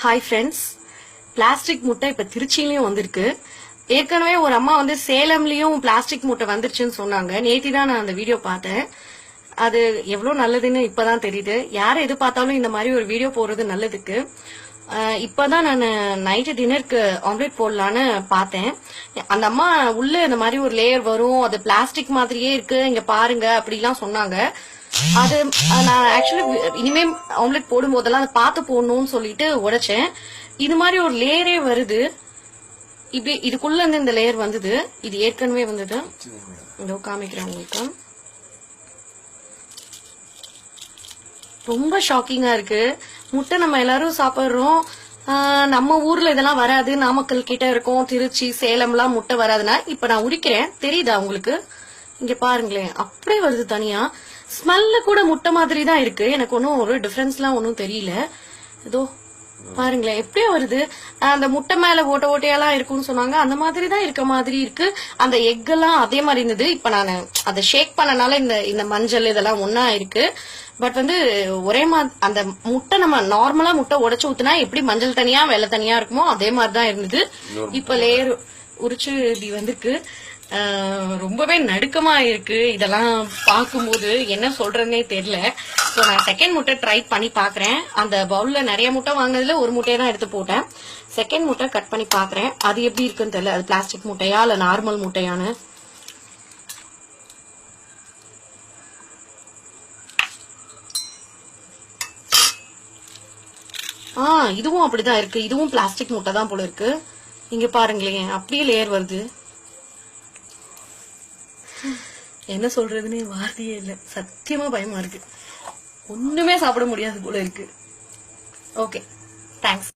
Hi friends, plastic முட்டை இப்ப திருச்சியிலயும் வந்திருக்கு. ஏற்கனவே ஒரு அம்மா வந்து சேலம்லயும் பிளாஸ்டிக் முட்டை வந்துருச்சுன்னு சொன்னாங்க. நேத்தி தான் நான் அந்த வீடியோ பார்த்தேன். அது எவ்வளவு நல்லதுன்னு இப்பதான் தெரியுது. யாரை எது பார்த்தாலும் இந்த மாதிரி ஒரு வீடியோ போடுறது நல்லதுக்கு. இப்பதான் நான் நைட்டு டின்னருக்கு ஆம்லெட் போடலான்னு பார்த்தேன். அந்த அம்மா உள்ள இந்த மாதிரி ஒரு லேயர் வரும், அது பிளாஸ்டிக் மாதிரியே இருக்கு, இங்க பாருங்க அப்படிலாம் சொன்னாங்க. அது நான் ஆக்சுவலி இனிமே ஆம்லெட் போடும் போதெல்லாம் அதை பார்த்து போடணும்னு சொல்லிட்டு உடைச்சேன். இது மாதிரி ஒரு லேயரே வருது. இப்படி இதுக்குள்ள இருந்து இந்த லேயர் வந்தது. இது ஏற்கனவே வந்தது. இதோ காமிக்கிறேன் உங்களுக்கு. ரொம்ப ஷாக்கிங்கா இருக்கு. முட்டை நம்ம எல்லாரும் சாப்பிடுறோம். நம்ம ஊர்ல இதெல்லாம் வராது. நாமக்கல் கிட்ட இருக்கும், திருச்சி சேலம்லாம் முட்டை வராதுன்னா இப்ப நான் உரிக்கிறேன். தெரியுதா உங்களுக்கு? இங்க பாருங்களேன், அப்படியே வருது தனியா. ஸ்மெல்ல கூட முட்டை மாதிரி தான் இருக்கு. எனக்கு ஒன்னும் ஒரு டிஃபரன்ஸ்லாம் ஒன்னும் தெரியல. இதோ பாருங்களேன் எப்படியோ வருது. அந்த முட்டை மேல ஓட்ட ஓட்டையெல்லாம் இருக்கும்னு சொன்னாங்க, அந்த மாதிரி தான் இருக்க மாதிரி இருக்கு. அந்த எக் எல்லாம் அதே மாதிரி இருந்தது. இப்ப நான் அதை ஷேக் பண்ணனால இந்த மஞ்சள் இதெல்லாம் ஒன்னா இருக்கு. பட் வந்து ஒரே அந்த முட்டை நம்ம நார்மலா முட்டை உடைச்சு ஊத்துனா எப்படி மஞ்சள் தனியா வெள்ளை தனியா இருக்குமோ அதே மாதிரிதான் இருந்தது. இப்ப லேயர் உரிச்சு இப்படி வந்திருக்கு. ரொம்பவே நடுக்கமா இருக்கு. இதெல்லாம் பார்க்கும்போது என்ன சொல்றதுன்னே தெரியல. ஸோ நான் செகண்ட் முட்டை ட்ரை பண்ணி பாக்குறேன். அந்த பவுல்ல நிறைய முட்டை வாங்கினதுல ஒரு முட்டையை தான் எடுத்து போட்டேன். செகண்ட் முட்டை கட் பண்ணி பாக்குறேன். அது எப்படி இருக்குன்னு தெரியல. அது பிளாஸ்டிக் முட்டையா இல்ல நார்மல் முட்டையானு. இதுவும் அப்படிதான் இருக்கு. இதுவும் பிளாஸ்டிக் முட்டை தான் போல இருக்கு. இங்க பாருங்களேன், அப்படியே லேயர் வருது. என்ன சொல்றதுன்னே வார்த்தையே இல்ல. சத்தியமா பயமா இருக்கு. ஒண்ணுமே சாப்பிட முடியாது போல இருக்கு. Okay, thanks.